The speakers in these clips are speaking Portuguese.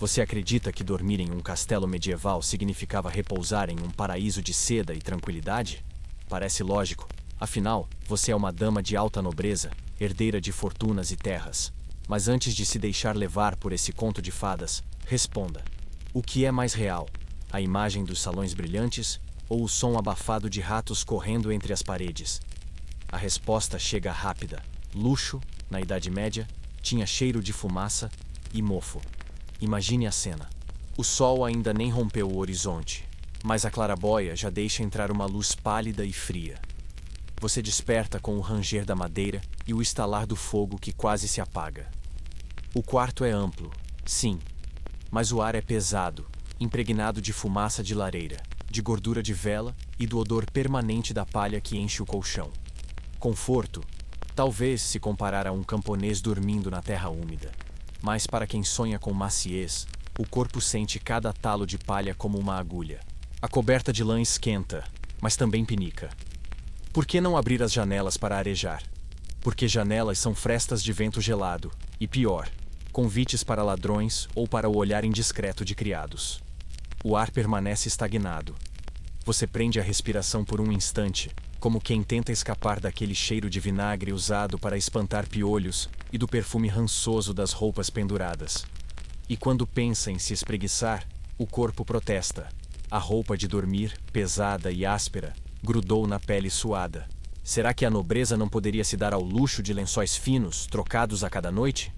Você acredita que dormir em um castelo medieval significava repousar em um paraíso de seda e tranquilidade? Parece lógico. Afinal, você é uma dama de alta nobreza, herdeira de fortunas e terras. Mas antes de se deixar levar por esse conto de fadas, responda: o que é mais real? A imagem dos salões brilhantes ou o som abafado de ratos correndo entre as paredes? A resposta chega rápida. Luxo, na Idade Média, tinha cheiro de fumaça e mofo. Imagine a cena. O sol ainda nem rompeu o horizonte, mas a claraboia já deixa entrar uma luz pálida e fria. Você desperta com o ranger da madeira e o estalar do fogo que quase se apaga. O quarto é amplo, sim, mas o ar é pesado, impregnado de fumaça de lareira, de gordura de vela e do odor permanente da palha que enche o colchão. Conforto, talvez se comparar a um camponês dormindo na terra úmida. Mas para quem sonha com maciez, o corpo sente cada talo de palha como uma agulha. A coberta de lã esquenta, mas também pinica. Por que não abrir as janelas para arejar? Porque janelas são frestas de vento gelado, e pior, convites para ladrões ou para o olhar indiscreto de criados. O ar permanece estagnado. Você prende a respiração por um instante, como quem tenta escapar daquele cheiro de vinagre usado para espantar piolhos e do perfume rançoso das roupas penduradas. E quando pensa em se espreguiçar, o corpo protesta. A roupa de dormir, pesada e áspera, grudou na pele suada. Será que a nobreza não poderia se dar ao luxo de lençóis finos, trocados a cada noite?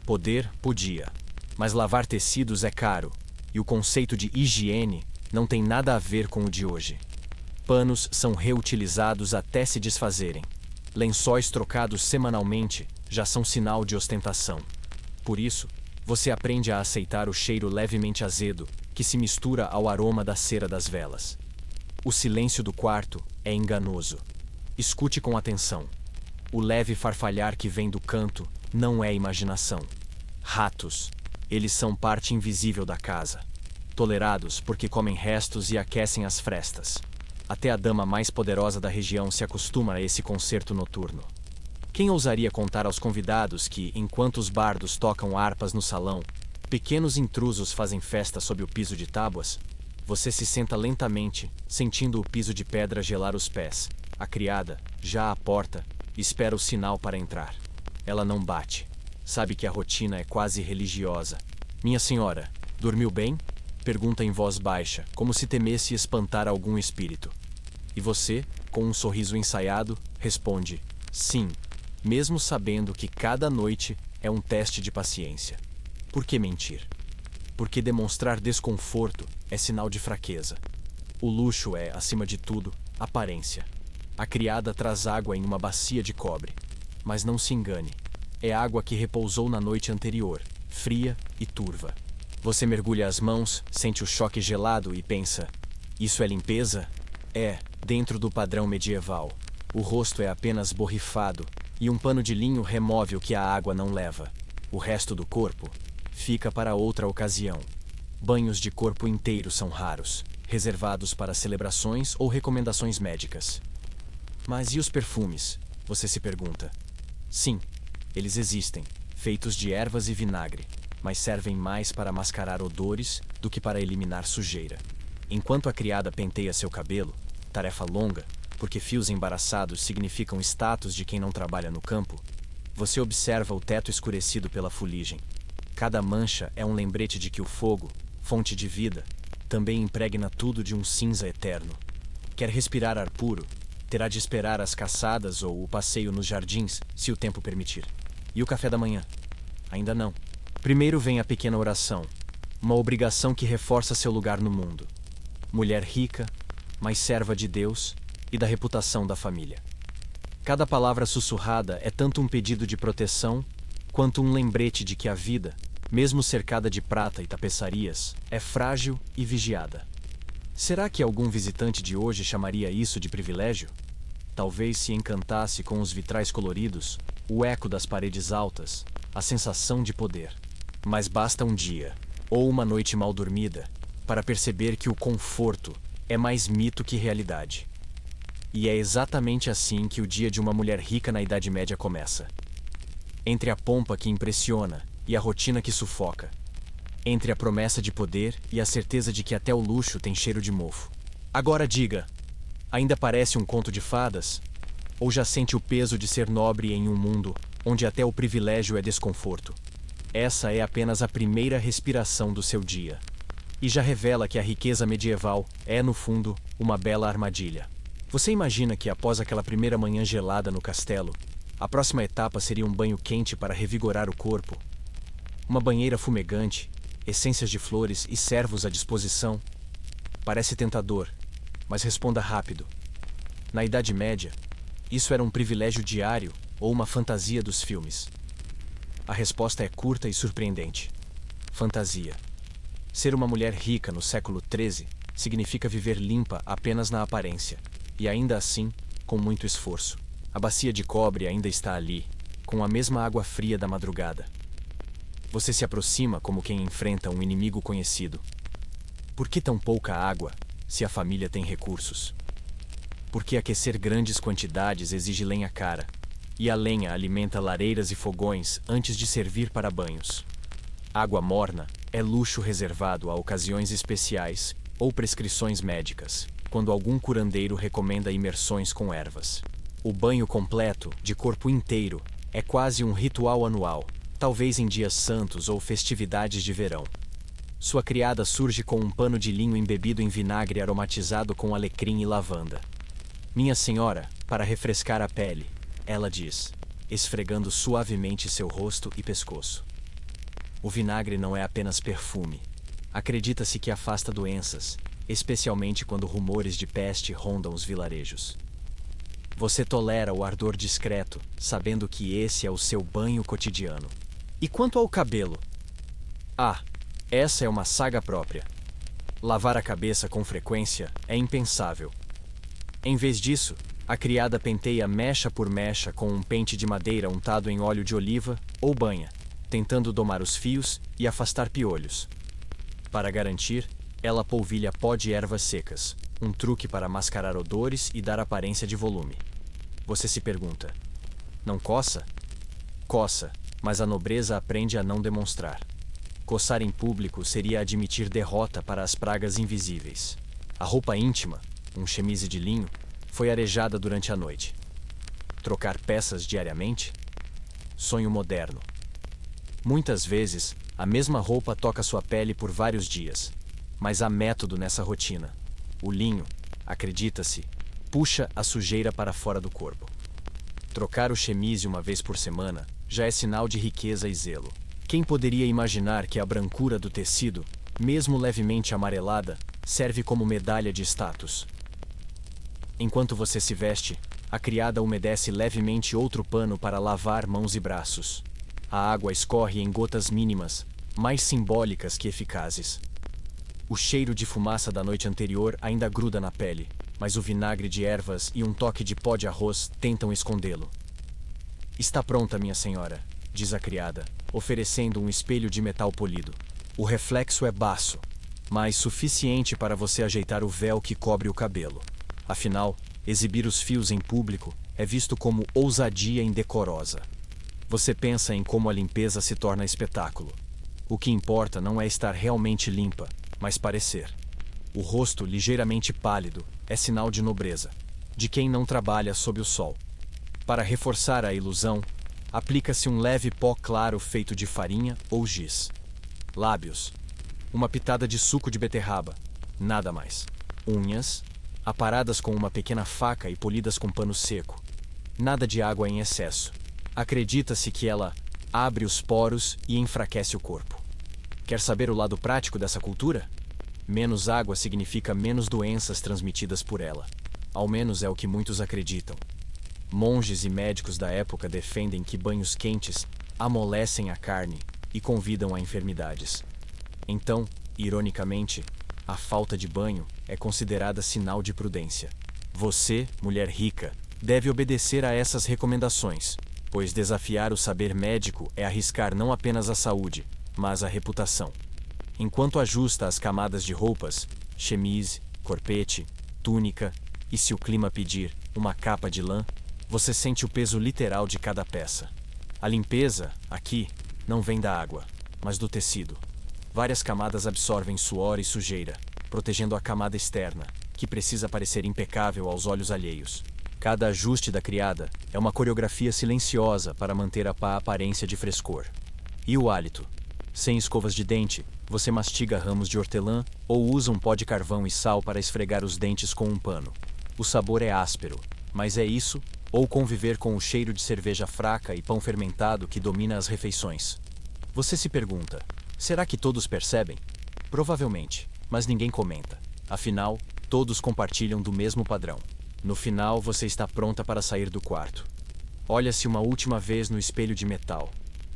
Poder, podia. Mas lavar tecidos é caro, e o conceito de higiene não tem nada a ver com o de hoje. Panos são reutilizados até se desfazerem. Lençóis trocados semanalmente já são sinal de ostentação. Por isso, você aprende a aceitar o cheiro levemente azedo que se mistura ao aroma da cera das velas. O silêncio do quarto é enganoso. Escute com atenção. O leve farfalhar que vem do canto não é imaginação. Ratos. Eles são parte invisível da casa. Tolerados porque comem restos e aquecem as frestas. Até a dama mais poderosa da região se acostuma a esse concerto noturno. Quem ousaria contar aos convidados que, enquanto os bardos tocam harpas no salão, pequenos intrusos fazem festa sob o piso de tábuas? Você se senta lentamente, sentindo o piso de pedra gelar os pés. A criada, já à porta, espera o sinal para entrar. Ela não bate. Sabe que a rotina é quase religiosa. Minha senhora, dormiu bem? Pergunta em voz baixa, como se temesse espantar algum espírito. E você, com um sorriso ensaiado, responde: sim, mesmo sabendo que cada noite é um teste de paciência. Por que mentir? Porque demonstrar desconforto é sinal de fraqueza. O luxo é, acima de tudo, aparência. A criada traz água em uma bacia de cobre. Mas não se engane, é água que repousou na noite anterior, fria e turva. Você mergulha as mãos, sente o choque gelado e pensa: isso é limpeza? É, dentro do padrão medieval. O rosto é apenas borrifado e um pano de linho remove o que a água não leva. O resto do corpo fica para outra ocasião. Banhos de corpo inteiro são raros, reservados para celebrações ou recomendações médicas. Mas e os perfumes? Você se pergunta. Sim, eles existem, feitos de ervas e vinagre, mas servem mais para mascarar odores do que para eliminar sujeira. Enquanto a criada penteia seu cabelo, tarefa longa, porque fios embaraçados significam status de quem não trabalha no campo, você observa o teto escurecido pela fuligem. Cada mancha é um lembrete de que o fogo, fonte de vida, também impregna tudo de um cinza eterno. Quer respirar ar puro? Terá de esperar as caçadas ou o passeio nos jardins, se o tempo permitir. E o café da manhã? Ainda não. Primeiro vem a pequena oração, uma obrigação que reforça seu lugar no mundo. Mulher rica, mas serva de Deus e da reputação da família. Cada palavra sussurrada é tanto um pedido de proteção, quanto um lembrete de que a vida, mesmo cercada de prata e tapeçarias, é frágil e vigiada. Será que algum visitante de hoje chamaria isso de privilégio? Talvez se encantasse com os vitrais coloridos, o eco das paredes altas, a sensação de poder. Mas basta um dia, ou uma noite mal dormida, para perceber que o conforto é mais mito que realidade. E é exatamente assim que o dia de uma mulher rica na Idade Média começa. Entre a pompa que impressiona e a rotina que sufoca. entre a promessa de poder e a certeza de que até o luxo tem cheiro de mofo. Agora diga, ainda parece um conto de fadas? Ou já sente o peso de ser nobre em um mundo onde até o privilégio é desconforto? Essa é apenas a primeira respiração do seu dia. E já revela que a riqueza medieval é, no fundo, uma bela armadilha. Você imagina que após aquela primeira manhã gelada no castelo, a próxima etapa seria um banho quente para revigorar o corpo? Uma banheira fumegante, essências de flores e servos à disposição? Parece tentador, mas responda rápido. Na Idade Média, isso era um privilégio diário ou uma fantasia dos filmes? A resposta é curta e surpreendente. Fantasia. Ser uma mulher rica no século XIII significa viver limpa apenas na aparência, e ainda assim, com muito esforço. A bacia de cobre ainda está ali, com a mesma água fria da madrugada. Você se aproxima como quem enfrenta um inimigo conhecido. Por que tão pouca água, se a família tem recursos? Por que aquecer grandes quantidades exige lenha cara, e a lenha alimenta lareiras e fogões antes de servir para banhos? Água morna é luxo reservado a ocasiões especiais ou prescrições médicas, quando algum curandeiro recomenda imersões com ervas. O banho completo, de corpo inteiro, é quase um ritual anual, talvez em dias santos ou festividades de verão. Sua criada surge com um pano de linho embebido em vinagre aromatizado com alecrim e lavanda. Minha senhora, para refrescar a pele, ela diz, esfregando suavemente seu rosto e pescoço. O vinagre não é apenas perfume. Acredita-se que afasta doenças, especialmente quando rumores de peste rondam os vilarejos. Você tolera o ardor discreto, sabendo que esse é o seu banho cotidiano. E quanto ao cabelo? Ah, essa é uma saga própria. Lavar a cabeça com frequência é impensável. Em vez disso, a criada penteia mecha por mecha com um pente de madeira untado em óleo de oliva ou banha, tentando domar os fios e afastar piolhos. Para garantir, ela polvilha pó de ervas secas, um truque para mascarar odores e dar aparência de volume. Você se pergunta: não coça? Coça, mas a nobreza aprende a não demonstrar. Coçar em público seria admitir derrota para as pragas invisíveis. A roupa íntima, um chemise de linho, foi arejada durante a noite. Trocar peças diariamente? Sonho moderno. Muitas vezes, a mesma roupa toca sua pele por vários dias. Mas há método nessa rotina. O linho, acredita-se, puxa a sujeira para fora do corpo. Trocar o chemise uma vez por semana já é sinal de riqueza e zelo. Quem poderia imaginar que a brancura do tecido, mesmo levemente amarelada, serve como medalha de status? Enquanto você se veste, a criada umedece levemente outro pano para lavar mãos e braços. A água escorre em gotas mínimas, mais simbólicas que eficazes. O cheiro de fumaça da noite anterior ainda gruda na pele, mas o vinagre de ervas e um toque de pó de arroz tentam escondê-lo. Está pronta, minha senhora, diz a criada, oferecendo um espelho de metal polido. O reflexo é baço, mas suficiente para você ajeitar o véu que cobre o cabelo. Afinal, exibir os fios em público é visto como ousadia indecorosa. Você pensa em como a limpeza se torna espetáculo. O que importa não é estar realmente limpa, mas parecer. O rosto ligeiramente pálido é sinal de nobreza, de quem não trabalha sob o sol. Para reforçar a ilusão, aplica-se um leve pó claro feito de farinha ou giz. Lábios. Uma pitada de suco de beterraba. Nada mais. Unhas. Aparadas com uma pequena faca e polidas com pano seco. Nada de água em excesso. Acredita-se que ela abre os poros e enfraquece o corpo. Quer saber o lado prático dessa cultura? Menos água significa menos doenças transmitidas por ela. Ao menos é o que muitos acreditam. Monges e médicos da época defendem que banhos quentes amolecem a carne e convidam a enfermidades. Então, ironicamente, a falta de banho é considerada sinal de prudência. Você, mulher rica, deve obedecer a essas recomendações, pois desafiar o saber médico é arriscar não apenas a saúde, mas a reputação. Enquanto ajusta as camadas de roupas, chemise, corpete, túnica e, se o clima pedir, uma capa de lã, você sente o peso literal de cada peça. A limpeza, aqui, não vem da água, mas do tecido. Várias camadas absorvem suor e sujeira, protegendo a camada externa, que precisa parecer impecável aos olhos alheios. Cada ajuste da criada é uma coreografia silenciosa para manter a aparência de frescor. E o hálito? Sem escovas de dente, você mastiga ramos de hortelã ou usa um pó de carvão e sal para esfregar os dentes com um pano. O sabor é áspero, mas é isso, ou conviver com o cheiro de cerveja fraca e pão fermentado que domina as refeições. Você se pergunta, será que todos percebem? Provavelmente, mas ninguém comenta. Afinal, todos compartilham do mesmo padrão. No final, você está pronta para sair do quarto. Olha-se uma última vez no espelho de metal.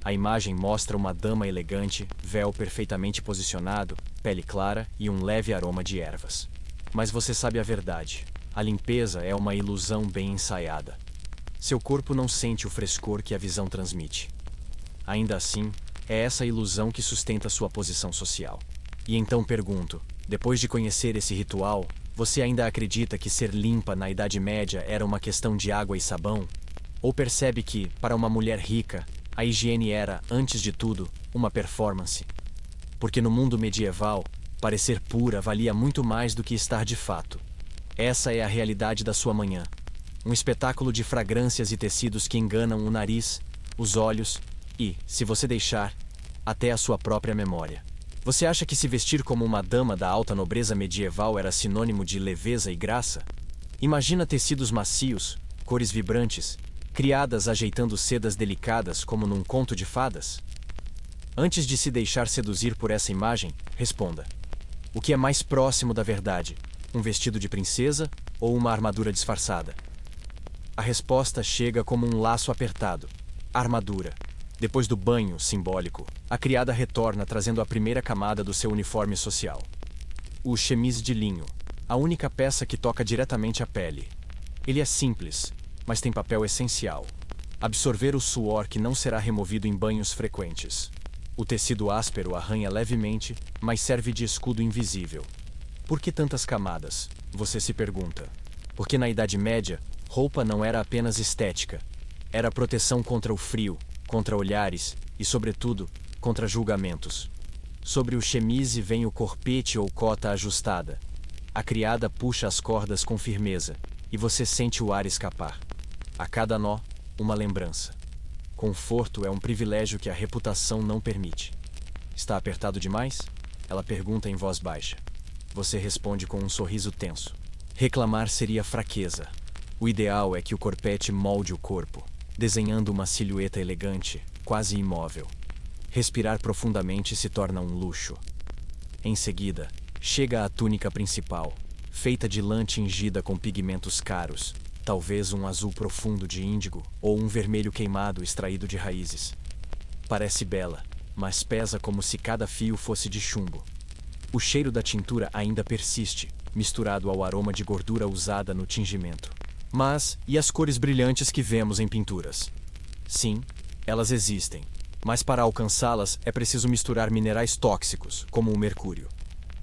A imagem mostra uma dama elegante, véu perfeitamente posicionado, pele clara e um leve aroma de ervas. Mas você sabe a verdade. A limpeza é uma ilusão bem ensaiada. Seu corpo não sente o frescor que a visão transmite. Ainda assim, é essa ilusão que sustenta sua posição social. E então pergunto, depois de conhecer esse ritual, você ainda acredita que ser limpa na Idade Média era uma questão de água e sabão? Ou percebe que, para uma mulher rica, a higiene era, antes de tudo, uma performance? Porque no mundo medieval, parecer pura valia muito mais do que estar de fato. Essa é a realidade da sua manhã. Um espetáculo de fragrâncias e tecidos que enganam o nariz, os olhos e, se você deixar, até a sua própria memória. Você acha que se vestir como uma dama da alta nobreza medieval era sinônimo de leveza e graça? Imagina tecidos macios, cores vibrantes, criadas ajeitando sedas delicadas como num conto de fadas? Antes de se deixar seduzir por essa imagem, responda: o que é mais próximo da verdade? Um vestido de princesa ou uma armadura disfarçada? A resposta chega como um laço apertado. Armadura. Depois do banho simbólico, a criada retorna trazendo a primeira camada do seu uniforme social. O chemise de linho, a única peça que toca diretamente a pele. Ele é simples, mas tem papel essencial: absorver o suor que não será removido em banhos frequentes. O tecido áspero arranha levemente, mas serve de escudo invisível. Por que tantas camadas? Você se pergunta. Porque na Idade Média, roupa não era apenas estética. Era proteção contra o frio, contra olhares e, sobretudo, contra julgamentos. Sobre o chemise vem o corpete ou cota ajustada. A criada puxa as cordas com firmeza, e você sente o ar escapar. A cada nó, uma lembrança. Conforto é um privilégio que a reputação não permite. Está apertado demais? Ela pergunta em voz baixa. Você responde com um sorriso tenso. Reclamar seria fraqueza. O ideal é que o corpete molde o corpo, desenhando uma silhueta elegante, quase imóvel. Respirar profundamente se torna um luxo. Em seguida, chega a túnica principal, feita de lã tingida com pigmentos caros, talvez um azul profundo de índigo ou um vermelho queimado extraído de raízes. Parece bela, mas pesa como se cada fio fosse de chumbo. O cheiro da tintura ainda persiste, misturado ao aroma de gordura usada no tingimento. Mas, e as cores brilhantes que vemos em pinturas? Sim, elas existem, mas para alcançá-las é preciso misturar minerais tóxicos, como o mercúrio.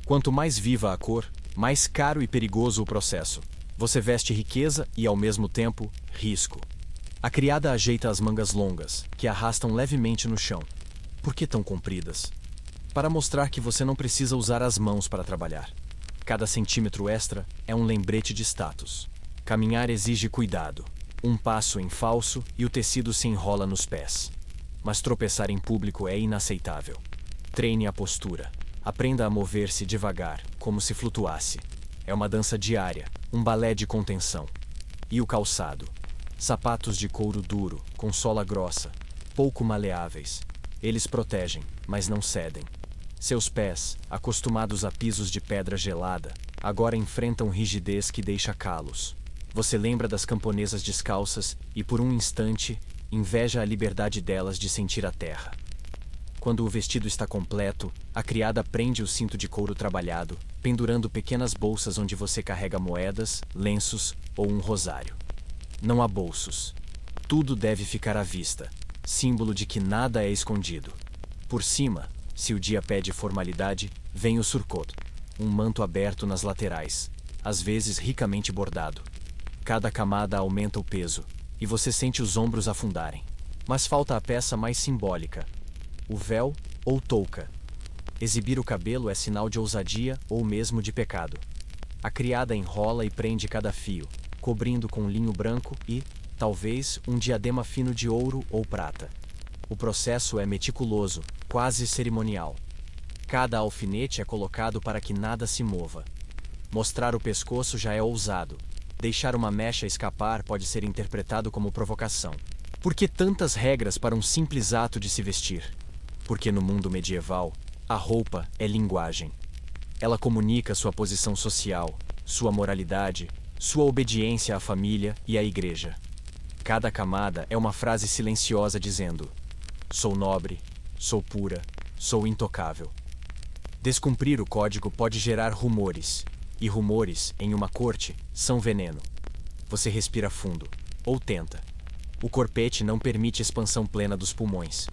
Quanto mais viva a cor, mais caro e perigoso o processo. Você veste riqueza e, ao mesmo tempo, risco. A criada ajeita as mangas longas, que arrastam levemente no chão. Por que tão compridas? Para mostrar que você não precisa usar as mãos para trabalhar. Cada centímetro extra é um lembrete de status. Caminhar exige cuidado. Um passo em falso e o tecido se enrola nos pés. Mas tropeçar em público é inaceitável. Treine a postura. Aprenda a mover-se devagar, como se flutuasse. É uma dança diária, um balé de contenção. E o calçado? Sapatos de couro duro, com sola grossa, pouco maleáveis. Eles protegem, mas não cedem. Seus pés, acostumados a pisos de pedra gelada, agora enfrentam rigidez que deixa calos. Você lembra das camponesas descalças e, por um instante, inveja a liberdade delas de sentir a terra. Quando o vestido está completo, a criada prende o cinto de couro trabalhado, pendurando pequenas bolsas onde você carrega moedas, lenços ou um rosário. Não há bolsos. Tudo deve ficar à vista, símbolo de que nada é escondido. Por cima, se o dia pede formalidade, vem o surcoat, um manto aberto nas laterais, às vezes ricamente bordado. Cada camada aumenta o peso, e você sente os ombros afundarem. Mas falta a peça mais simbólica: o véu ou touca. Exibir o cabelo é sinal de ousadia ou mesmo de pecado. A criada enrola e prende cada fio, cobrindo com linho branco e, talvez, um diadema fino de ouro ou prata. O processo é meticuloso, quase cerimonial. Cada alfinete é colocado para que nada se mova. Mostrar o pescoço já é ousado. Deixar uma mecha escapar pode ser interpretado como provocação. Por que tantas regras para um simples ato de se vestir? Porque no mundo medieval, a roupa é linguagem. Ela comunica sua posição social, sua moralidade, sua obediência à família e à igreja. Cada camada é uma frase silenciosa dizendo: sou nobre, sou pura, sou intocável. Descumprir o código pode gerar rumores, e rumores, em uma corte, são veneno. Você respira fundo, ou tenta. O corpete não permite expansão plena dos pulmões.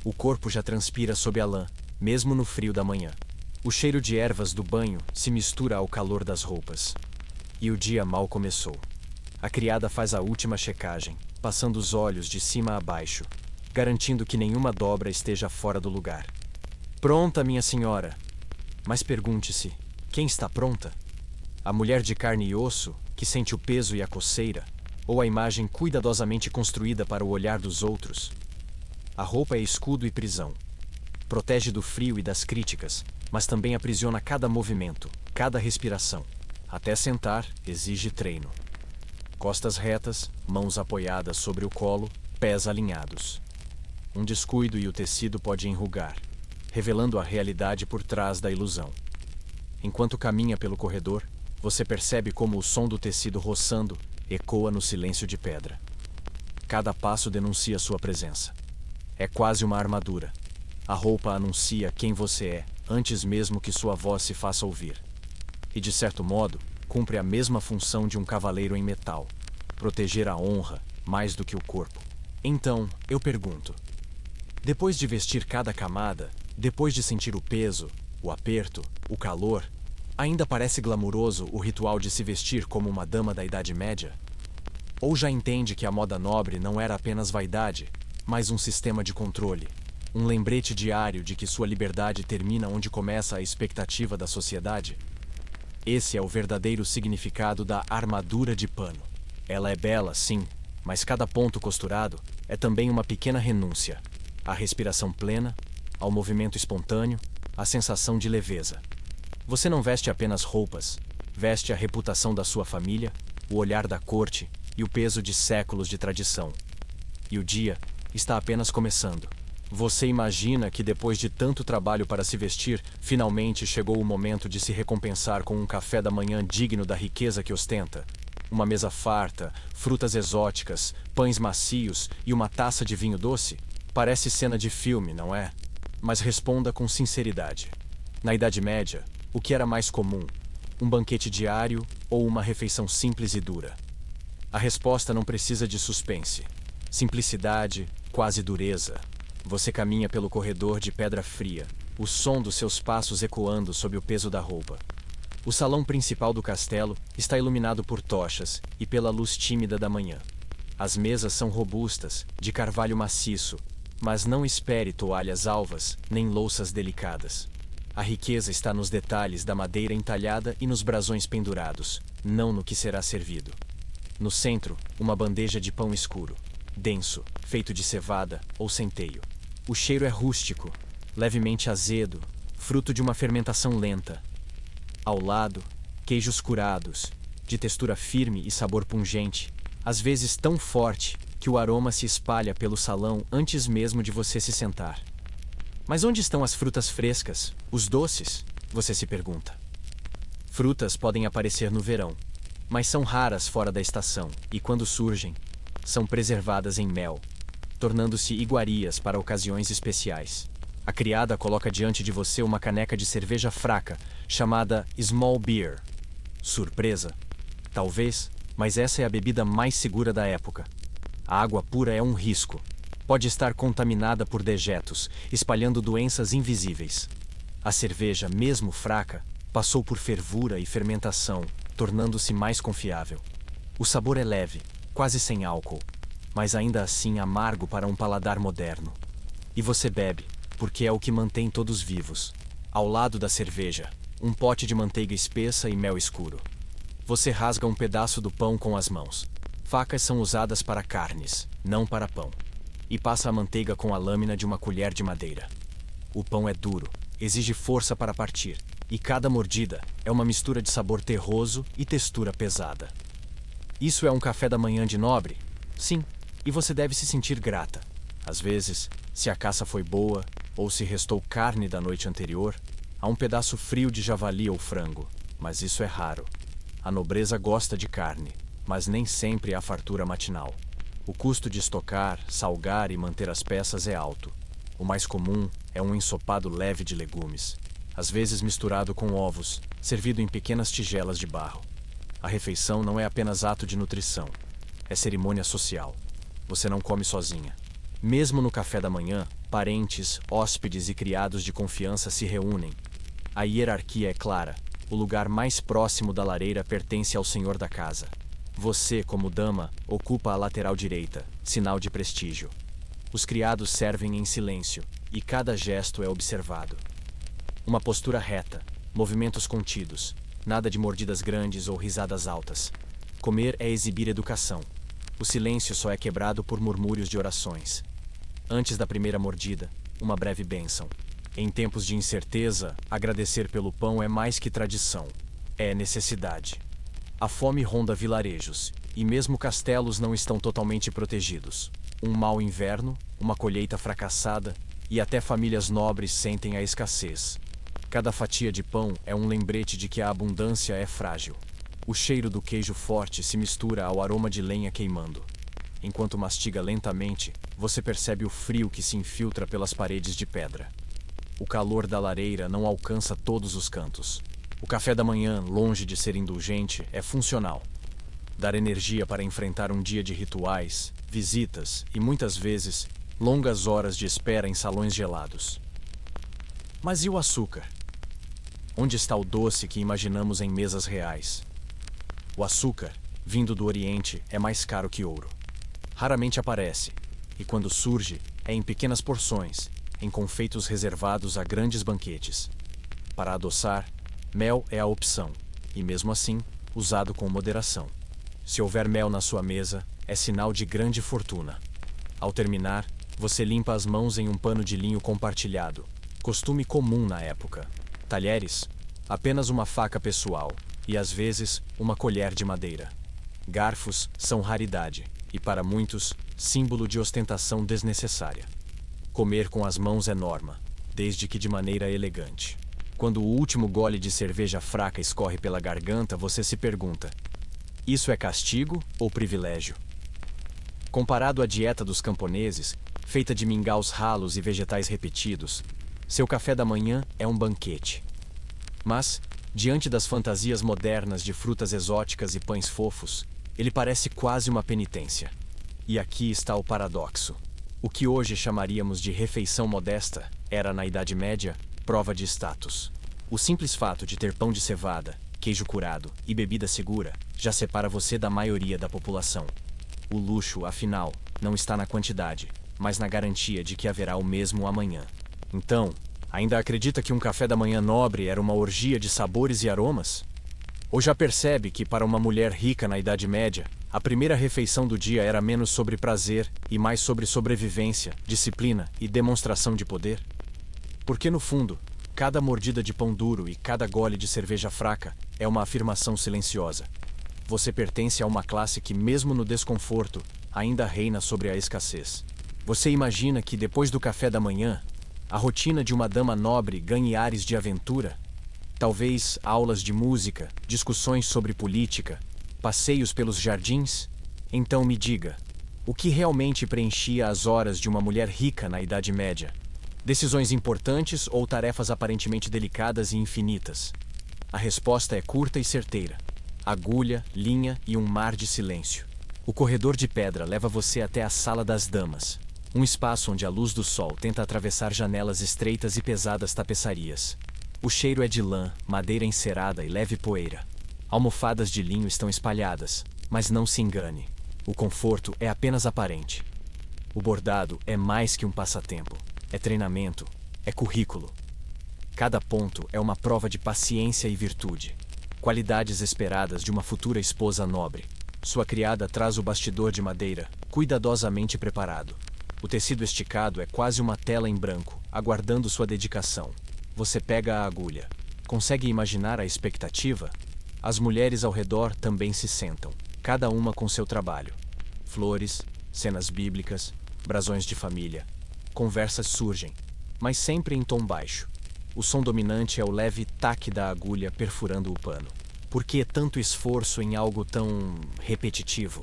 O corpo já transpira sob a lã, mesmo no frio da manhã. O cheiro de ervas do banho se mistura ao calor das roupas. E o dia mal começou. A criada faz a última checagem, passando os olhos de cima a baixo, garantindo que nenhuma dobra esteja fora do lugar. Pronta, minha senhora! Mas pergunte-se, quem está pronta? A mulher de carne e osso, que sente o peso e a coceira, ou a imagem cuidadosamente construída para o olhar dos outros? A roupa é escudo e prisão. Protege do frio e das críticas, mas também aprisiona cada movimento, cada respiração. Até sentar, exige treino. Costas retas, mãos apoiadas sobre o colo, pés alinhados. Um descuido e o tecido pode enrugar, revelando a realidade por trás da ilusão. Enquanto caminha pelo corredor, você percebe como o som do tecido roçando ecoa no silêncio de pedra. Cada passo denuncia sua presença. É quase uma armadura. A roupa anuncia quem você é, antes mesmo que sua voz se faça ouvir. E, de certo modo, cumpre a mesma função de um cavaleiro em metal: proteger a honra mais do que o corpo. Então, eu pergunto: depois de vestir cada camada, depois de sentir o peso, o aperto, o calor, ainda parece glamuroso o ritual de se vestir como uma dama da Idade Média? Ou já entende que a moda nobre não era apenas vaidade, mas um sistema de controle? Um lembrete diário de que sua liberdade termina onde começa a expectativa da sociedade? Esse é o verdadeiro significado da armadura de pano. Ela é bela, sim, mas cada ponto costurado é também uma pequena renúncia. À respiração plena, ao movimento espontâneo, à sensação de leveza. Você não veste apenas roupas, veste a reputação da sua família, o olhar da corte e o peso de séculos de tradição. E o dia está apenas começando. Você imagina que depois de tanto trabalho para se vestir, finalmente chegou o momento de se recompensar com um café da manhã digno da riqueza que ostenta? Uma mesa farta, frutas exóticas, pães macios e uma taça de vinho doce? Parece cena de filme, não é? Mas responda com sinceridade. Na Idade Média, o que era mais comum? Um banquete diário ou uma refeição simples e dura? A resposta não precisa de suspense. Simplicidade, quase dureza. Você caminha pelo corredor de pedra fria, o som dos seus passos ecoando sob o peso da roupa. O salão principal do castelo está iluminado por tochas e pela luz tímida da manhã. As mesas são robustas, de carvalho maciço, mas não espere toalhas alvas nem louças delicadas. A riqueza está nos detalhes da madeira entalhada e nos brasões pendurados, não no que será servido. No centro, uma bandeja de pão escuro, denso, feito de cevada ou centeio. O cheiro é rústico, levemente azedo, fruto de uma fermentação lenta. Ao lado, queijos curados, de textura firme e sabor pungente, às vezes tão forte que o aroma se espalha pelo salão antes mesmo de você se sentar. Mas onde estão as frutas frescas, os doces? Você se pergunta. Frutas podem aparecer no verão, mas são raras fora da estação e, quando surgem, são preservadas em mel, tornando-se iguarias para ocasiões especiais. A criada coloca diante de você uma caneca de cerveja fraca, chamada Small Beer. Surpresa? Talvez, mas essa é a bebida mais segura da época. A água pura é um risco. Pode estar contaminada por dejetos, espalhando doenças invisíveis. A cerveja, mesmo fraca, passou por fervura e fermentação, tornando-se mais confiável. O sabor é leve, quase sem álcool, mas ainda assim amargo para um paladar moderno. E você bebe, porque é o que mantém todos vivos. Ao lado da cerveja, um pote de manteiga espessa e mel escuro. Você rasga um pedaço do pão com as mãos. Facas são usadas para carnes, não para pão. E passa a manteiga com a lâmina de uma colher de madeira. O pão é duro, exige força para partir, e cada mordida é uma mistura de sabor terroso e textura pesada. Isso é um café da manhã de nobre? Sim, e você deve se sentir grata. Às vezes, se a caça foi boa, ou se restou carne da noite anterior, há um pedaço frio de javali ou frango, mas isso é raro. A nobreza gosta de carne, mas nem sempre há fartura matinal. O custo de estocar, salgar e manter as peças é alto. O mais comum é um ensopado leve de legumes, às vezes misturado com ovos, servido em pequenas tigelas de barro. A refeição não é apenas ato de nutrição, é cerimônia social. Você não come sozinha. Mesmo no café da manhã, parentes, hóspedes e criados de confiança se reúnem. A hierarquia é clara. O lugar mais próximo da lareira pertence ao senhor da casa. Você, como dama, ocupa a lateral direita, sinal de prestígio. Os criados servem em silêncio, e cada gesto é observado. Uma postura reta, movimentos contidos, nada de mordidas grandes ou risadas altas. Comer é exibir educação. O silêncio só é quebrado por murmúrios de orações. Antes da primeira mordida, uma breve bênção. Em tempos de incerteza, agradecer pelo pão é mais que tradição. É necessidade. A fome ronda vilarejos, e mesmo castelos não estão totalmente protegidos. Um mau inverno, uma colheita fracassada, e até famílias nobres sentem a escassez. Cada fatia de pão é um lembrete de que a abundância é frágil. O cheiro do queijo forte se mistura ao aroma de lenha queimando. Enquanto mastiga lentamente, você percebe o frio que se infiltra pelas paredes de pedra. O calor da lareira não alcança todos os cantos. O café da manhã, longe de ser indulgente, é funcional. Dar energia para enfrentar um dia de rituais, visitas e, muitas vezes, longas horas de espera em salões gelados. Mas e o açúcar? Onde está o doce que imaginamos em mesas reais? O açúcar, vindo do Oriente, é mais caro que ouro. Raramente aparece, e quando surge, é em pequenas porções, em confeitos reservados a grandes banquetes. Para adoçar, mel é a opção, e mesmo assim, usado com moderação. Se houver mel na sua mesa, é sinal de grande fortuna. Ao terminar, você limpa as mãos em um pano de linho compartilhado, costume comum na época. Talheres, apenas uma faca pessoal, e às vezes, uma colher de madeira. Garfos são raridade, e para muitos, símbolo de ostentação desnecessária. Comer com as mãos é norma, desde que de maneira elegante. Quando o último gole de cerveja fraca escorre pela garganta, você se pergunta: isso é castigo ou privilégio? Comparado à dieta dos camponeses, feita de mingaus ralos e vegetais repetidos, seu café da manhã é um banquete. Mas, diante das fantasias modernas de frutas exóticas e pães fofos, ele parece quase uma penitência. E aqui está o paradoxo. O que hoje chamaríamos de refeição modesta era, na Idade Média, prova de status. O simples fato de ter pão de cevada, queijo curado e bebida segura já separa você da maioria da população. O luxo, afinal, não está na quantidade, mas na garantia de que haverá o mesmo amanhã. Então, ainda acredita que um café da manhã nobre era uma orgia de sabores e aromas? Ou já percebe que, para uma mulher rica na Idade Média, a primeira refeição do dia era menos sobre prazer e mais sobre sobrevivência, disciplina e demonstração de poder? Porque, no fundo, cada mordida de pão duro e cada gole de cerveja fraca é uma afirmação silenciosa. Você pertence a uma classe que, mesmo no desconforto, ainda reina sobre a escassez. Você imagina que, depois do café da manhã, a rotina de uma dama nobre ganhe ares de aventura? Talvez aulas de música, discussões sobre política, passeios pelos jardins? Então me diga, o que realmente preenchia as horas de uma mulher rica na Idade Média? Decisões importantes ou tarefas aparentemente delicadas e infinitas? A resposta é curta e certeira. Agulha, linha e um mar de silêncio. O corredor de pedra leva você até a Sala das Damas, um espaço onde a luz do sol tenta atravessar janelas estreitas e pesadas tapeçarias. O cheiro é de lã, madeira encerada e leve poeira. Almofadas de linho estão espalhadas, mas não se engane. O conforto é apenas aparente. O bordado é mais que um passatempo. É treinamento, é currículo. Cada ponto é uma prova de paciência e virtude. Qualidades esperadas de uma futura esposa nobre. Sua criada traz o bastidor de madeira, cuidadosamente preparado. O tecido esticado é quase uma tela em branco, aguardando sua dedicação. Você pega a agulha. Consegue imaginar a expectativa? As mulheres ao redor também se sentam, cada uma com seu trabalho. Flores, cenas bíblicas, brasões de família. Conversas surgem, mas sempre em tom baixo. O som dominante é o leve taque da agulha perfurando o pano. Por que tanto esforço em algo tão repetitivo?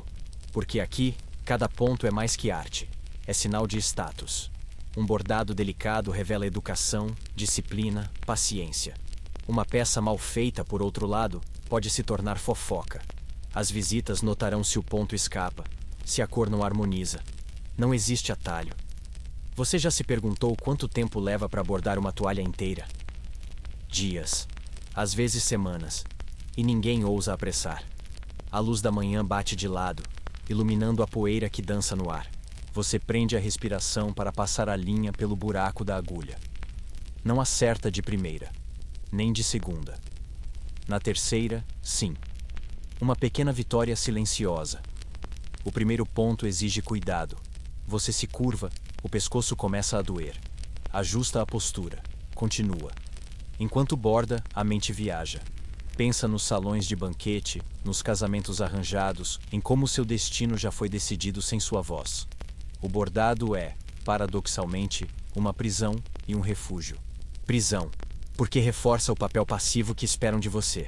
Porque aqui, cada ponto é mais que arte. É sinal de status. Um bordado delicado revela educação, disciplina, paciência. Uma peça mal feita, por outro lado, pode se tornar fofoca. As visitas notarão se o ponto escapa, se a cor não harmoniza. Não existe atalho. Você já se perguntou quanto tempo leva para bordar uma toalha inteira? Dias, às vezes semanas, e ninguém ousa apressar. A luz da manhã bate de lado, iluminando a poeira que dança no ar. Você prende a respiração para passar a linha pelo buraco da agulha. Não acerta de primeira, nem de segunda. Na terceira, sim. Uma pequena vitória silenciosa. O primeiro ponto exige cuidado. Você se curva, o pescoço começa a doer. Ajusta a postura. Continua. Enquanto borda, a mente viaja. Pensa nos salões de banquete, nos casamentos arranjados, em como seu destino já foi decidido sem sua voz. O bordado é, paradoxalmente, uma prisão e um refúgio. Prisão, porque reforça o papel passivo que esperam de você.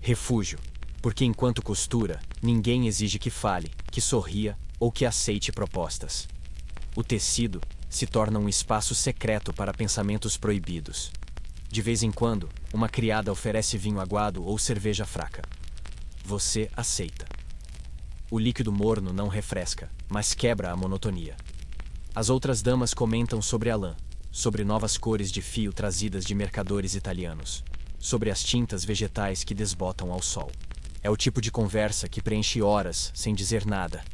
Refúgio, porque enquanto costura, ninguém exige que fale, que sorria ou que aceite propostas. O tecido se torna um espaço secreto para pensamentos proibidos. De vez em quando, uma criada oferece vinho aguado ou cerveja fraca. Você aceita. O líquido morno não refresca, mas quebra a monotonia. As outras damas comentam sobre a lã, sobre novas cores de fio trazidas de mercadores italianos, sobre as tintas vegetais que desbotam ao sol. É o tipo de conversa que preenche horas sem dizer nada.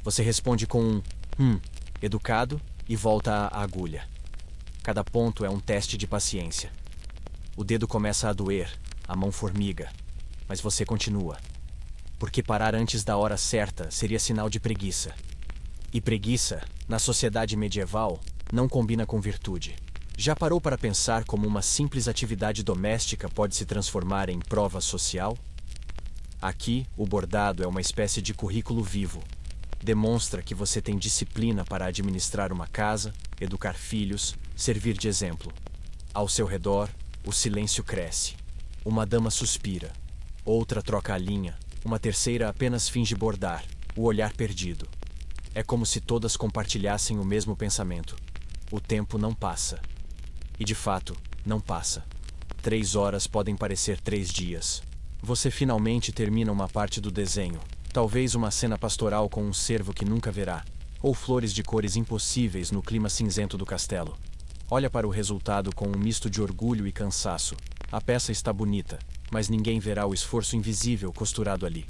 Você responde com um educado e volta à agulha. Cada ponto é um teste de paciência. O dedo começa a doer, a mão formiga, mas você continua. Porque parar antes da hora certa seria sinal de preguiça. E preguiça, na sociedade medieval, não combina com virtude. Já parou para pensar como uma simples atividade doméstica pode se transformar em prova social? Aqui, o bordado é uma espécie de currículo vivo. Demonstra que você tem disciplina para administrar uma casa, educar filhos, servir de exemplo. Ao seu redor, o silêncio cresce. Uma dama suspira, outra troca a linha, uma terceira apenas finge bordar, o olhar perdido. É como se todas compartilhassem o mesmo pensamento. O tempo não passa. E de fato, não passa. 3 horas podem parecer 3 dias. Você finalmente termina uma parte do desenho. Talvez uma cena pastoral com um cervo que nunca verá, ou flores de cores impossíveis no clima cinzento do castelo. Olha para o resultado com um misto de orgulho e cansaço. A peça está bonita, mas ninguém verá o esforço invisível costurado ali.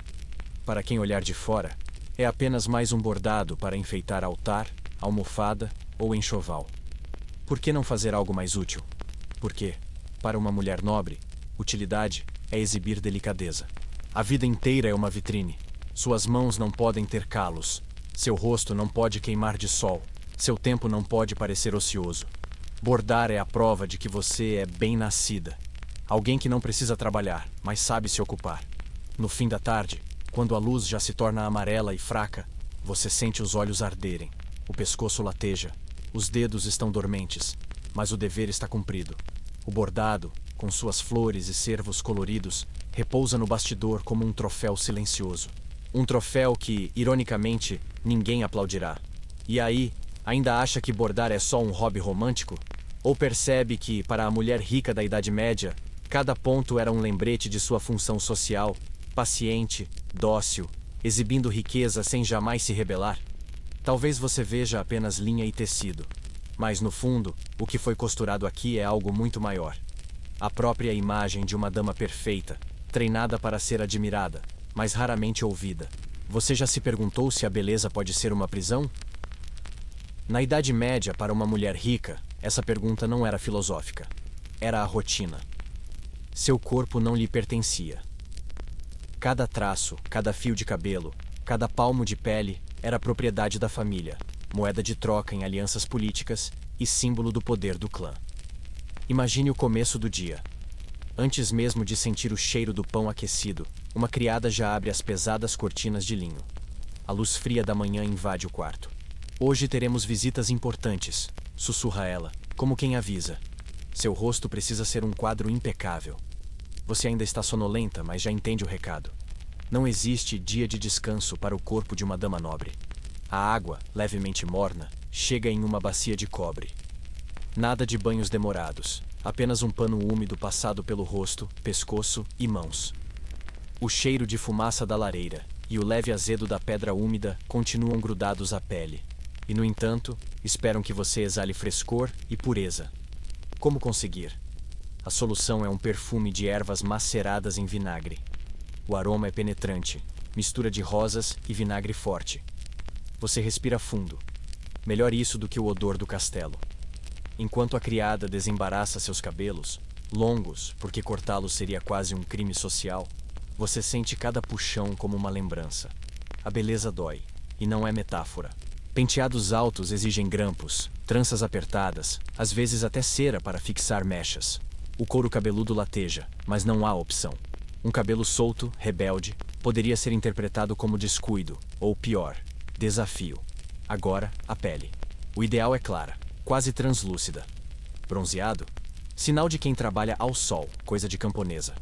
Para quem olhar de fora, é apenas mais um bordado para enfeitar altar, almofada ou enxoval. Por que não fazer algo mais útil? Porque, para uma mulher nobre, utilidade é exibir delicadeza. A vida inteira é uma vitrine. Suas mãos não podem ter calos. Seu rosto não pode queimar de sol. Seu tempo não pode parecer ocioso. Bordar é a prova de que você é bem-nascida. Alguém que não precisa trabalhar, mas sabe se ocupar. No fim da tarde, quando a luz já se torna amarela e fraca, você sente os olhos arderem. O pescoço lateja. Os dedos estão dormentes, mas o dever está cumprido. O bordado, com suas flores e cervos coloridos, repousa no bastidor como um troféu silencioso. Um troféu que, ironicamente, ninguém aplaudirá. E aí, ainda acha que bordar é só um hobby romântico? Ou percebe que, para a mulher rica da Idade Média, cada ponto era um lembrete de sua função social, paciente, dócil, exibindo riqueza sem jamais se rebelar? Talvez você veja apenas linha e tecido, mas no fundo, o que foi costurado aqui é algo muito maior. A própria imagem de uma dama perfeita, treinada para ser admirada, mas raramente ouvida. Você já se perguntou se a beleza pode ser uma prisão? Na Idade Média, para uma mulher rica, essa pergunta não era filosófica. era a rotina. Seu corpo não lhe pertencia. Cada traço, cada fio de cabelo, cada palmo de pele era propriedade da família, moeda de troca em alianças políticas e símbolo do poder do clã. Imagine o começo do dia. Antes mesmo de sentir o cheiro do pão aquecido, uma criada já abre as pesadas cortinas de linho. A luz fria da manhã invade o quarto. Hoje teremos visitas importantes, sussurra ela, como quem avisa. Seu rosto precisa ser um quadro impecável. Você ainda está sonolenta, mas já entende o recado. Não existe dia de descanso para o corpo de uma dama nobre. A água, levemente morna, chega em uma bacia de cobre. Nada de banhos demorados, apenas um pano úmido passado pelo rosto, pescoço e mãos. O cheiro de fumaça da lareira e o leve azedo da pedra úmida continuam grudados à pele. E, no entanto, esperam que você exale frescor e pureza. Como conseguir? A solução é um perfume de ervas maceradas em vinagre. O aroma é penetrante, mistura de rosas e vinagre forte. Você respira fundo. Melhor isso do que o odor do castelo. Enquanto a criada desembaraça seus cabelos, longos, porque cortá-los seria quase um crime social, você sente cada puxão como uma lembrança. A beleza dói, e não é metáfora. Penteados altos exigem grampos, tranças apertadas, às vezes até cera para fixar mechas. O couro cabeludo lateja, mas não há opção. Um cabelo solto, rebelde, poderia ser interpretado como descuido, ou pior, desafio. Agora, a pele. O ideal é clara, quase translúcida. Bronzeado? Sinal de quem trabalha ao sol, coisa de camponesa.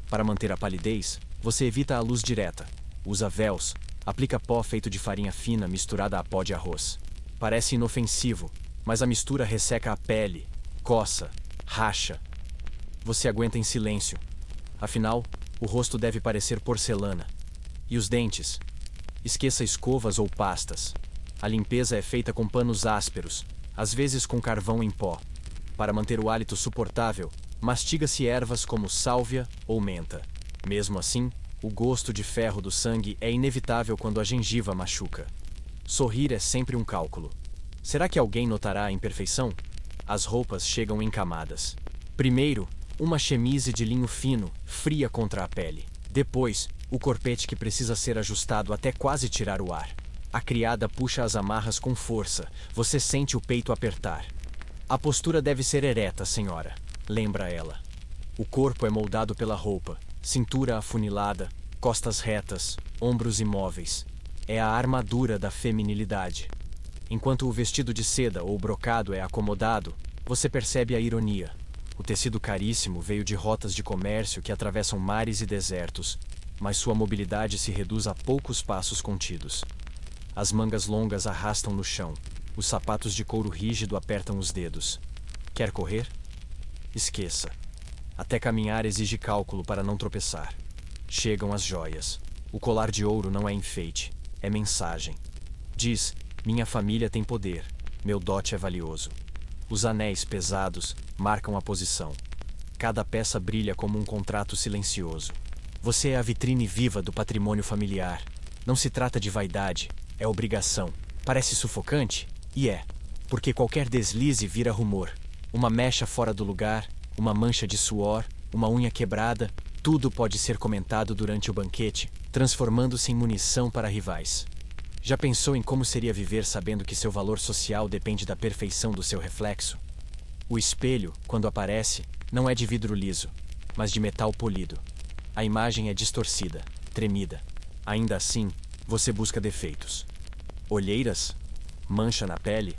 Para manter a palidez, você evita a luz direta, usa véus, aplica pó feito de farinha fina misturada a pó de arroz. Parece inofensivo, mas a mistura resseca a pele, coça, racha. Você aguenta em silêncio. Afinal, o rosto deve parecer porcelana. E os dentes? Esqueça escovas ou pastas. A limpeza é feita com panos ásperos, às vezes com carvão em pó. Para manter o hálito suportável, mastiga-se ervas como sálvia ou menta. Mesmo assim, o gosto de ferro do sangue é inevitável quando a gengiva machuca. Sorrir é sempre um cálculo. Será que alguém notará a imperfeição? As roupas chegam em camadas. Primeiro, uma chemise de linho fino, fria contra a pele. Depois, o corpete que precisa ser ajustado até quase tirar o ar. A criada puxa as amarras com força. Você sente o peito apertar. A postura deve ser ereta, senhora, lembra ela. O corpo é moldado pela roupa. Cintura afunilada, costas retas, ombros imóveis. É a armadura da feminilidade. Enquanto o vestido de seda ou brocado é acomodado, você percebe a ironia. O tecido caríssimo veio de rotas de comércio que atravessam mares e desertos, mas sua mobilidade se reduz a poucos passos contidos. As mangas longas arrastam no chão. Os sapatos de couro rígido apertam os dedos. Quer correr? Esqueça. Até caminhar exige cálculo para não tropeçar. Chegam as joias. O colar de ouro não é enfeite, é mensagem. Diz: minha família tem poder, meu dote é valioso. Os anéis pesados marcam a posição. Cada peça brilha como um contrato silencioso. Você é a vitrine viva do patrimônio familiar. Não se trata de vaidade, é obrigação. Parece sufocante? E é, porque qualquer deslize vira rumor. Uma mecha fora do lugar, uma mancha de suor, uma unha quebrada, tudo pode ser comentado durante o banquete, transformando-se em munição para rivais. Já pensou em como seria viver sabendo que seu valor social depende da perfeição do seu reflexo? O espelho, quando aparece, não é de vidro liso, mas de metal polido. A imagem é distorcida, tremida. Ainda assim, você busca defeitos. Olheiras? Mancha na pele?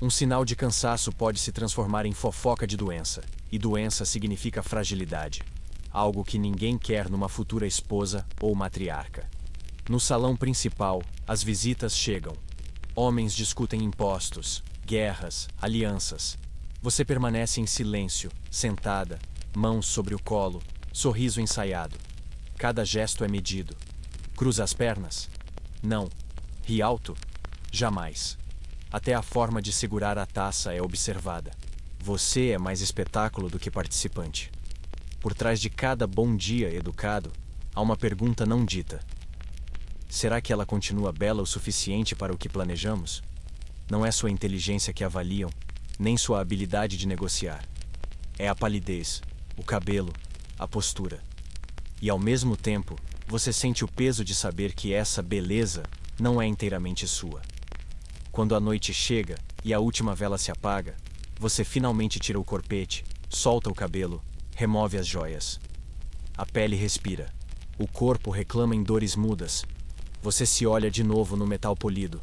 Um sinal de cansaço pode se transformar em fofoca de doença, e doença significa fragilidade. Algo que ninguém quer numa futura esposa ou matriarca. No salão principal, as visitas chegam. Homens discutem impostos, guerras, alianças. Você permanece em silêncio, sentada, mãos sobre o colo, sorriso ensaiado. Cada gesto é medido. Cruza as pernas? Não. Ri alto? Jamais. Até a forma de segurar a taça é observada. Você é mais espetáculo do que participante. Por trás de cada bom dia educado, há uma pergunta não dita. Será que ela continua bela o suficiente para o que planejamos? Não é sua inteligência que avaliam, nem sua habilidade de negociar. É a palidez, o cabelo, a postura. E ao mesmo tempo, você sente o peso de saber que essa beleza não é inteiramente sua. Quando a noite chega e a última vela se apaga, você finalmente tira o corpete, solta o cabelo, remove as joias. A pele respira. O corpo reclama em dores mudas. Você se olha de novo no metal polido.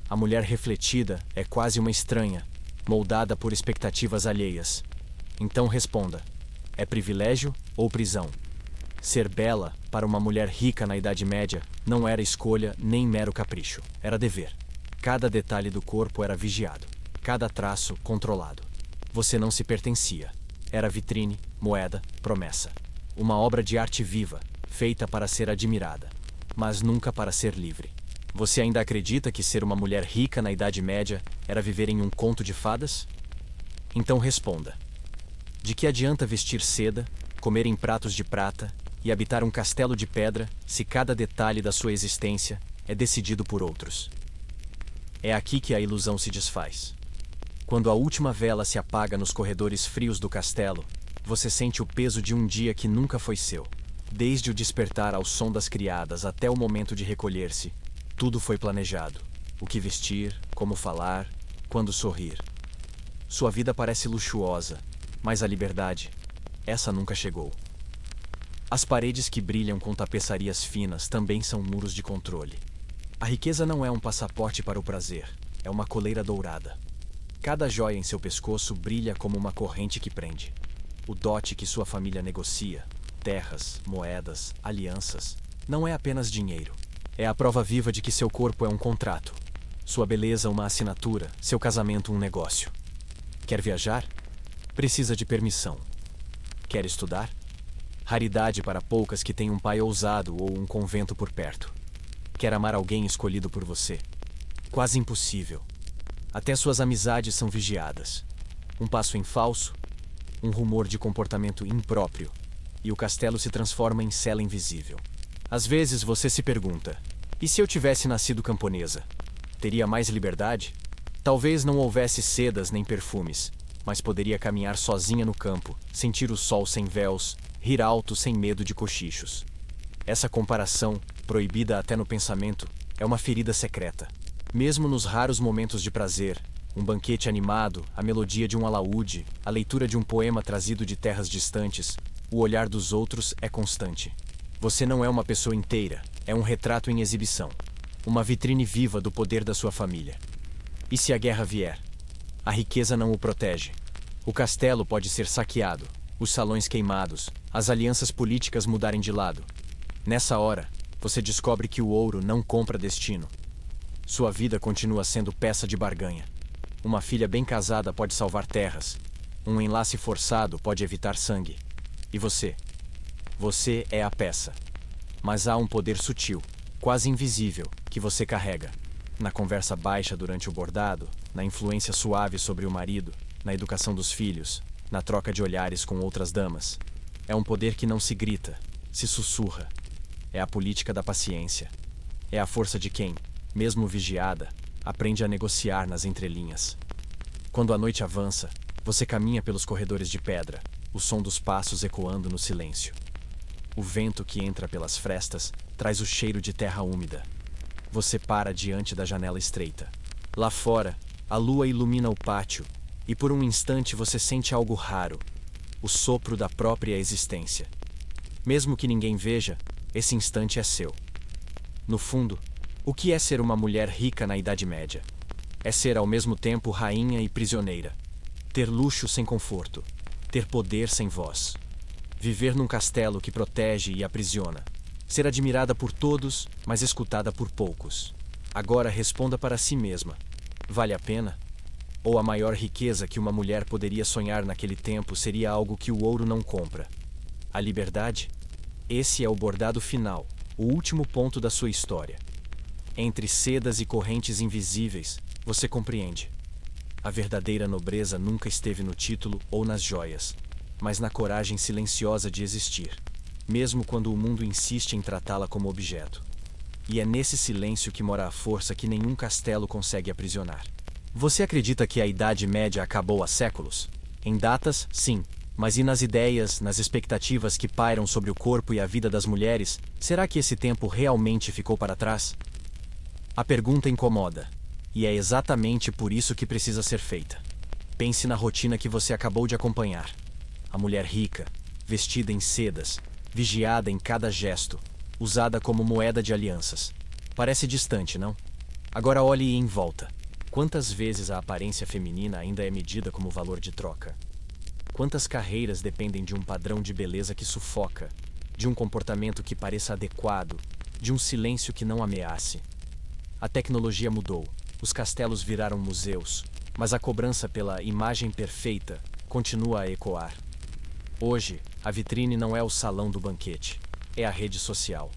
A mulher refletida é quase uma estranha, moldada por expectativas alheias. Então responda: é privilégio ou prisão? Ser bela, para uma mulher rica na Idade Média, não era escolha nem mero capricho. Era dever. Cada detalhe do corpo era vigiado. Cada traço controlado. Você não se pertencia. Era vitrine, moeda, promessa. Uma obra de arte viva, feita para ser admirada, mas nunca para ser livre. Você ainda acredita que ser uma mulher rica na Idade Média era viver em um conto de fadas? Então responda: de que adianta vestir seda, comer em pratos de prata e habitar um castelo de pedra se cada detalhe da sua existência é decidido por outros? É aqui que a ilusão se desfaz. Quando a última vela se apaga nos corredores frios do castelo, você sente o peso de um dia que nunca foi seu. Desde o despertar ao som das criadas até o momento de recolher-se, tudo foi planejado. O que vestir, como falar, quando sorrir. Sua vida parece luxuosa, mas a liberdade, essa nunca chegou. As paredes que brilham com tapeçarias finas também são muros de controle. A riqueza não é um passaporte para o prazer, é uma coleira dourada. Cada joia em seu pescoço brilha como uma corrente que prende. O dote que sua família negocia, terras, moedas, alianças, não é apenas dinheiro. É a prova viva de que seu corpo é um contrato, sua beleza uma assinatura, seu casamento um negócio. Quer viajar? Precisa de permissão. Quer estudar? Raridade para poucas que têm um pai ousado ou um convento por perto. Quer amar alguém escolhido por você? Quase impossível. Até suas amizades são vigiadas. Um passo em falso, um rumor de comportamento impróprio, e o castelo se transforma em cela invisível. Às vezes você se pergunta: e se eu tivesse nascido camponesa? Teria mais liberdade? Talvez não houvesse sedas nem perfumes, mas poderia caminhar sozinha no campo, sentir o sol sem véus, rir alto sem medo de cochichos. Essa comparação, proibida até no pensamento, é uma ferida secreta. Mesmo nos raros momentos de prazer, um banquete animado, a melodia de um alaúde, a leitura de um poema trazido de terras distantes, o olhar dos outros é constante. Você não é uma pessoa inteira, é um retrato em exibição. Uma vitrine viva do poder da sua família. E se a guerra vier? A riqueza não o protege. O castelo pode ser saqueado, os salões queimados, as alianças políticas mudarem de lado. Nessa hora, você descobre que o ouro não compra destino. Sua vida continua sendo peça de barganha. Uma filha bem casada pode salvar terras. Um enlace forçado pode evitar sangue. E você? Você é a peça. Mas há um poder sutil, quase invisível, que você carrega. Na conversa baixa durante o bordado, na influência suave sobre o marido, na educação dos filhos, na troca de olhares com outras damas. É um poder que não se grita, se sussurra. É a política da paciência. É a força de quem, mesmo vigiada, aprende a negociar nas entrelinhas. Quando a noite avança, você caminha pelos corredores de pedra, o som dos passos ecoando no silêncio. O vento que entra pelas frestas traz o cheiro de terra úmida. Você para diante da janela estreita. Lá fora, a lua ilumina o pátio, e por um instante você sente algo raro, o sopro da própria existência. Mesmo que ninguém veja, esse instante é seu. No fundo, o que é ser uma mulher rica na Idade Média? É ser ao mesmo tempo rainha e prisioneira. Ter luxo sem conforto. Ter poder sem voz. Viver num castelo que protege e aprisiona. Ser admirada por todos, mas escutada por poucos. Agora responda para si mesma: vale a pena? Ou a maior riqueza que uma mulher poderia sonhar naquele tempo seria algo que o ouro não compra? A liberdade? Esse é o bordado final, o último ponto da sua história. Entre sedas e correntes invisíveis, você compreende. A verdadeira nobreza nunca esteve no título ou nas joias, mas na coragem silenciosa de existir, mesmo quando o mundo insiste em tratá-la como objeto. E é nesse silêncio que mora a força que nenhum castelo consegue aprisionar. Você acredita que a Idade Média acabou há séculos? Em datas, sim, Mas e nas ideias, nas expectativas que pairam sobre o corpo e a vida das mulheres, será que esse tempo realmente ficou para trás? A pergunta incomoda, e é exatamente por isso que precisa ser feita. Pense na rotina que você acabou de acompanhar. A mulher rica, vestida em sedas, vigiada em cada gesto, usada como moeda de alianças. Parece distante, não? Agora olhe em volta. Quantas vezes a aparência feminina ainda é medida como valor de troca? Quantas carreiras dependem de um padrão de beleza que sufoca, de um comportamento que pareça adequado, de um silêncio que não ameace? A tecnologia mudou, os castelos viraram museus, mas a cobrança pela imagem perfeita continua a ecoar. Hoje, a vitrine não é o salão do banquete, é a rede social.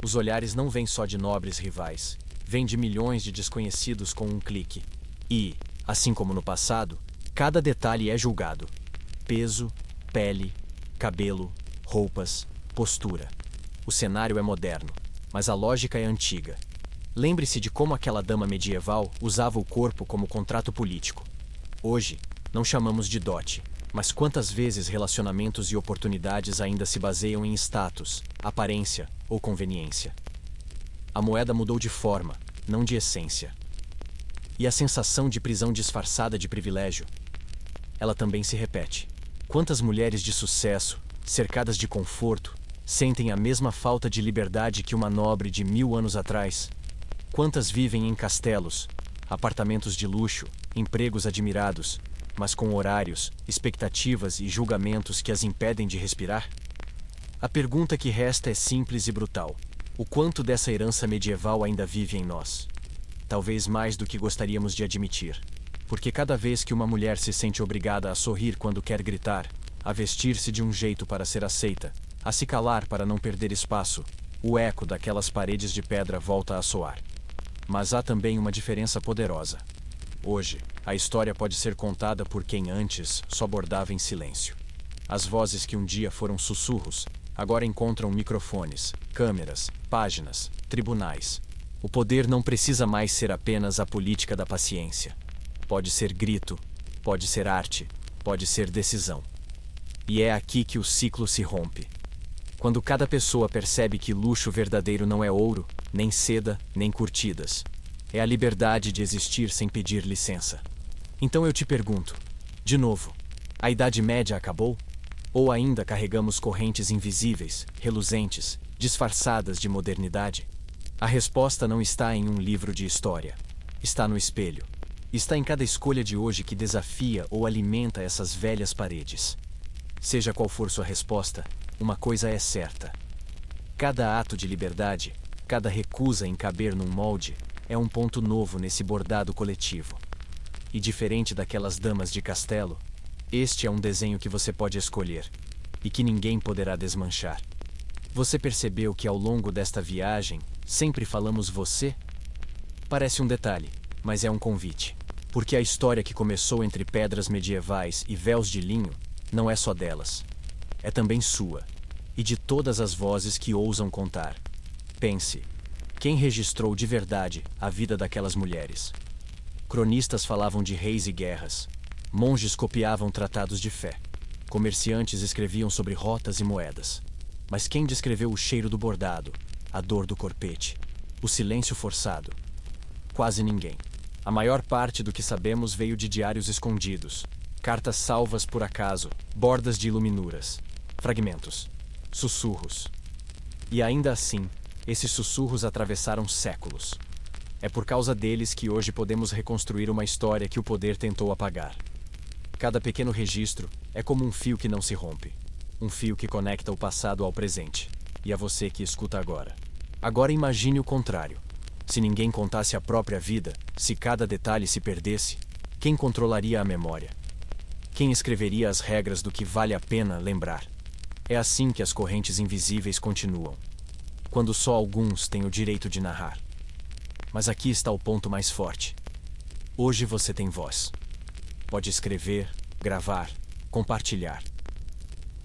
Os olhares não vêm só de nobres rivais, vêm de milhões de desconhecidos com um clique. E, assim como no passado, cada detalhe é julgado. Peso, pele, cabelo, roupas, postura. O cenário é moderno, mas a lógica é antiga. Lembre-se de como aquela dama medieval usava o corpo como contrato político. Hoje, não chamamos de dote, mas quantas vezes relacionamentos e oportunidades ainda se baseiam em status, aparência ou conveniência? A moeda mudou de forma, não de essência. E a sensação de prisão disfarçada de privilégio? Ela também se repete. Quantas mulheres de sucesso, cercadas de conforto, sentem a mesma falta de liberdade que uma nobre de 1000 anos atrás? Quantas vivem em castelos, apartamentos de luxo, empregos admirados, mas com horários, expectativas e julgamentos que as impedem de respirar? A pergunta que resta é simples e brutal. O quanto dessa herança medieval ainda vive em nós? Talvez mais do que gostaríamos de admitir. Porque cada vez que uma mulher se sente obrigada a sorrir quando quer gritar, a vestir-se de um jeito para ser aceita, a se calar para não perder espaço, o eco daquelas paredes de pedra volta a soar. Mas há também uma diferença poderosa. Hoje, a história pode ser contada por quem antes só bordava em silêncio. As vozes que um dia foram sussurros, agora encontram microfones, câmeras, páginas, tribunais. O poder não precisa mais ser apenas a política da paciência. Pode ser grito, pode ser arte, pode ser decisão. E é aqui que o ciclo se rompe. Quando cada pessoa percebe que luxo verdadeiro não é ouro, nem seda, nem curtidas. É a liberdade de existir sem pedir licença. Então eu te pergunto, de novo, a Idade Média acabou? Ou ainda carregamos correntes invisíveis, reluzentes, disfarçadas de modernidade? A resposta não está em um livro de história. Está no espelho. Está em cada escolha de hoje que desafia ou alimenta essas velhas paredes. Seja qual for sua resposta, uma coisa é certa. Cada ato de liberdade, cada recusa em caber num molde, é um ponto novo nesse bordado coletivo. E diferente daquelas damas de castelo, este é um desenho que você pode escolher, e que ninguém poderá desmanchar. Você percebeu que ao longo desta viagem, sempre falamos você? Parece um detalhe, mas é um convite. Porque a história que começou entre pedras medievais e véus de linho, não é só delas. É também sua, e de todas as vozes que ousam contar. Pense, quem registrou de verdade a vida daquelas mulheres? Cronistas falavam de reis e guerras. Monges copiavam tratados de fé. Comerciantes escreviam sobre rotas e moedas. Mas quem descreveu o cheiro do bordado, a dor do corpete, o silêncio forçado? Quase ninguém. A maior parte do que sabemos veio de diários escondidos, cartas salvas por acaso, bordas de iluminuras, fragmentos, sussurros. E ainda assim, esses sussurros atravessaram séculos. É por causa deles que hoje podemos reconstruir uma história que o poder tentou apagar. Cada pequeno registro é como um fio que não se rompe. Um fio que conecta o passado ao presente. E a você que escuta agora. Agora imagine o contrário. Se ninguém contasse a própria vida, se cada detalhe se perdesse, quem controlaria a memória? Quem escreveria as regras do que vale a pena lembrar? É assim que as correntes invisíveis continuam. Quando só alguns têm o direito de narrar. Mas aqui está o ponto mais forte. Hoje você tem voz. Pode escrever, gravar, compartilhar.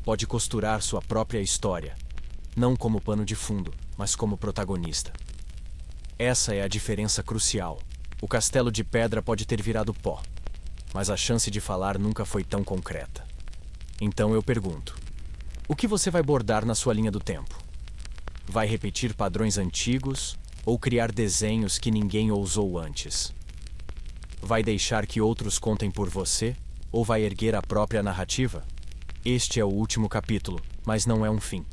Pode costurar sua própria história, não como pano de fundo, mas como protagonista. Essa é a diferença crucial. O castelo de pedra pode ter virado pó, mas a chance de falar nunca foi tão concreta. Então eu pergunto: o que você vai bordar na sua linha do tempo? Vai repetir padrões antigos ou criar desenhos que ninguém ousou antes? Vai deixar que outros contem por você ou vai erguer a própria narrativa? Este é o último capítulo, mas não é um fim.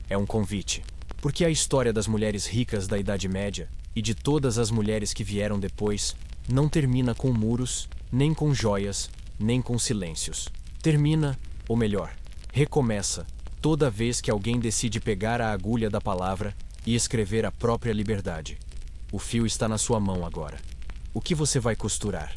É um convite. Porque a história das mulheres ricas da Idade Média e de todas as mulheres que vieram depois não termina com muros, nem com joias, nem com silêncios. Termina, ou melhor, recomeça, toda vez que alguém decide pegar a agulha da palavra e escrever a própria liberdade. O fio está na sua mão agora. O que você vai costurar?